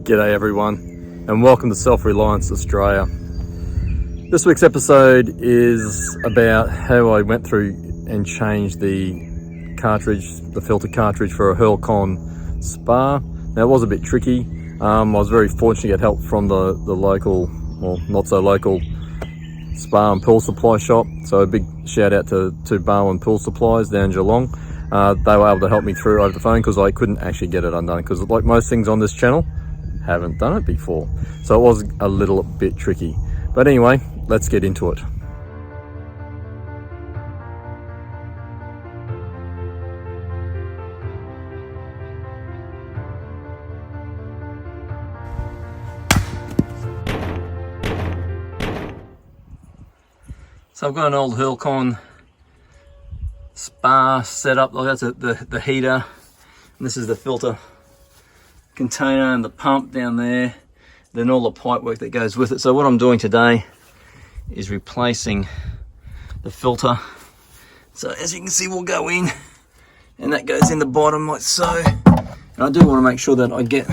G'day everyone, and welcome to Reliance Australia. This week's episode is about how I went through and changed the cartridge, the filter cartridge for a Hurlcon Spa. Now it was a bit tricky. I was very fortunate to get help from the local, well, not so local spa and pool supply shop. So a big shout out to Barwon Pool Supplies down Geelong. They were able to help me through over the phone because I couldn't actually get it undone, because like most things on this channel, haven't done it before, so it was a little bit tricky. But anyway, let's get into it. So I've got an old Hurlcon Spa set up. That's the heater, and this is the filter container and the pump down there, then all the pipe work that goes with it. So what I'm doing today is replacing the filter. So as you can see, we'll go in and that goes in the bottom like so, and I do want to make sure that I get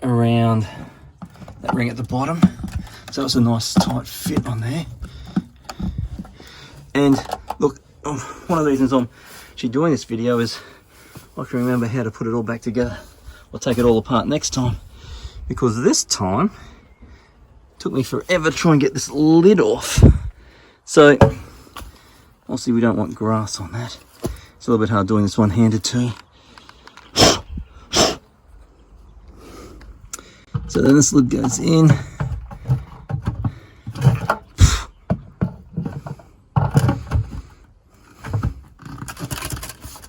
around that ring at the bottom so it's a nice tight fit on there. And look, one of the reasons I'm actually doing this video is I can remember how to put it all back together. I'll take it all apart next time, because this time it took me forever to try and get this lid off. So obviously we don't want grass on that. It's a little bit hard doing this one-handed too. So then this lid goes in.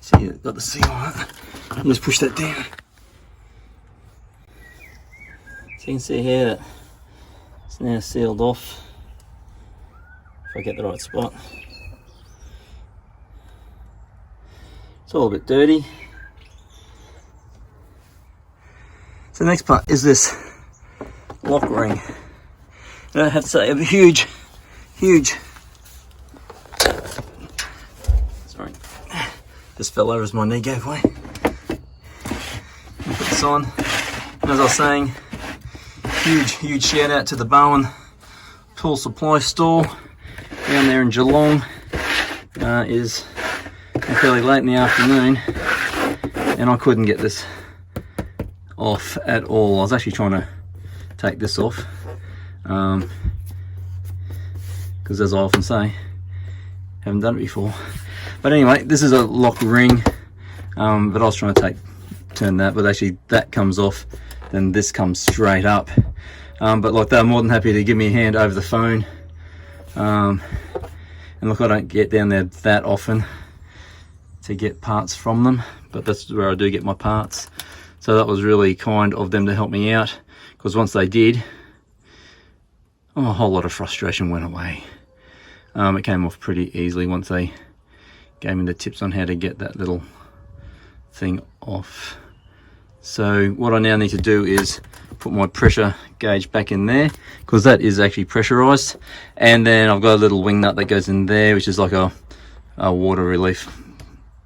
See, it's got the seal on it. I'll just push that down. So you can see here that it's now sealed off, if I get the right spot. It's all a bit dirty. So the next part is this lock ring. And I have to say, I have a huge, sorry, this fell over as my knee gave way. I'll put this on, and as I was saying, huge shout out to the Barwon Pool Supply store down there in Geelong. Is fairly late in the afternoon and I couldn't get this off at all. I was actually trying to take this off because, as I often say, haven't done it before. But anyway, this is a lock ring, but I was trying to turn that, but actually that comes off, then this comes straight up. But like, they're more than happy to give me a hand over the phone. And look, I don't get down there that often to get parts from them, but that's where I do get my parts. So that was really kind of them to help me out, because once they did, a whole lot of frustration went away. It came off pretty easily once they gave me the tips on how to get that little thing off. So what I now need to do is put my pressure gauge back in there, because that is actually pressurized, and then I've got a little wing nut that goes in there, which is like a water relief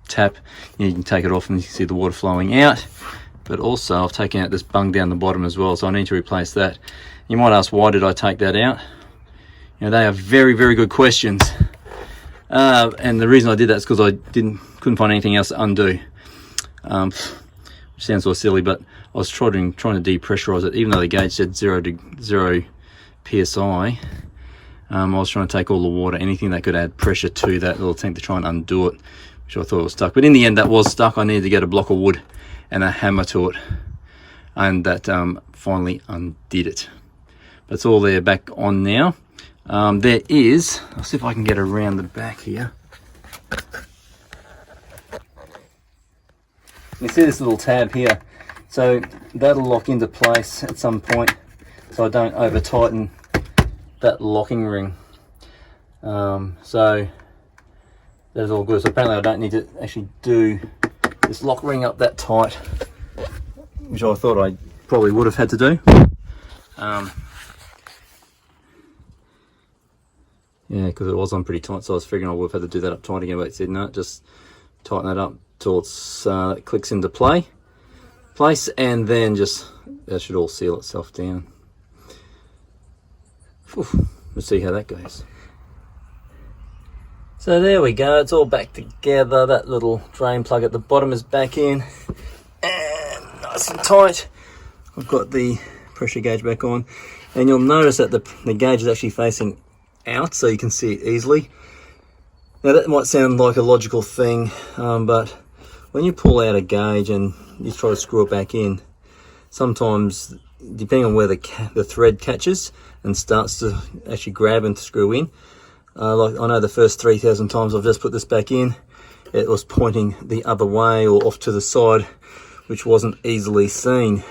tap. You can take it off and you can see the water flowing out, but also I've taken out this bung down the bottom as well, so I need to replace that. You might ask, why did I take that out? You know, they are very good questions, and the reason I did that is because I couldn't find anything else to undo. Which sounds sort of silly, but I was trying to depressurize it, even though the gauge said 0 psi. I was trying to take all the water, anything that could add pressure to that little tank, to try and undo it, which I thought was stuck. But in the end, that was stuck. I needed to get a block of wood and a hammer to it, and that finally undid it. But it's all there, back on now. There is, I'll see if I can get around the back here. You see this little tab here, so that'll lock into place at some point, so I don't over tighten that locking ring. So that's all good. So apparently I don't need to actually do this lock ring up that tight, which I thought I probably would have had to do. Yeah, because it was on pretty tight, so I was figuring I would have had to do that up tight again, but it said no, just tighten that up till it's it clicks into place, and then just that should all seal itself down. Whew, let's see how that goes. So there we go, it's all back together. That little drain plug at the bottom is back in and nice and tight. I've got the pressure gauge back on, and you'll notice that the gauge is actually facing out so you can see it easily. Now that might sound like a logical thing, but when you pull out a gauge and you try to screw it back in, sometimes depending on where the thread catches and starts to actually grab and screw in, like I know the first 3,000 times I've just put this back in, it was pointing the other way or off to the side, which wasn't easily seen.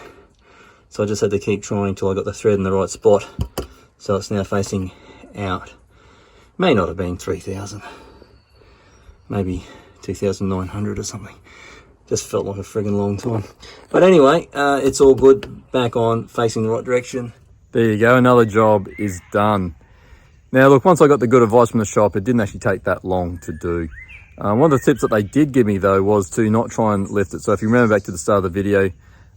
So I just had to keep trying until I got the thread in the right spot. So it's now facing out. May not have been 3,000, maybe 2,900 or something. Just felt like a friggin' long time. But anyway, it's all good, back on, facing the right direction. There you go, another job is done. Now look, once I got the good advice from the shop, it didn't actually take that long to do. One of the tips that they did give me though was to not try and lift it. So if you remember back to the start of the video,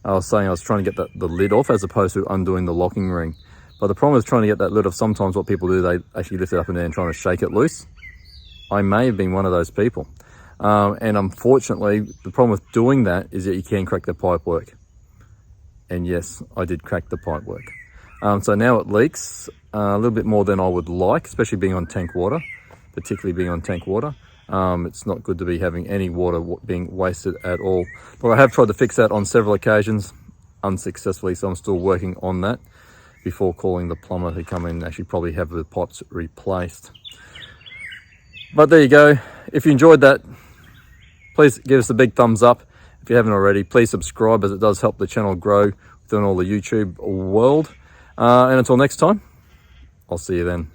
I was saying I was trying to get the lid off as opposed to undoing the locking ring. But the problem with trying to get that lid off, sometimes what people do, they actually lift it up and down trying to shake it loose. I may have been one of those people. And unfortunately, the problem with doing that is that you can crack the pipework. And yes, I did crack the pipework. So now it leaks a little bit more than I would like, especially being on tank water, particularly being on tank water. It's not good to be having any water being wasted at all. But I have tried to fix that on several occasions, unsuccessfully, so I'm still working on that before calling the plumber to come in and actually probably have the pipes replaced. But there you go. If you enjoyed that, please give us a big thumbs up. If you haven't already, please subscribe, as it does help the channel grow within all the YouTube world. And until next time, I'll see you then.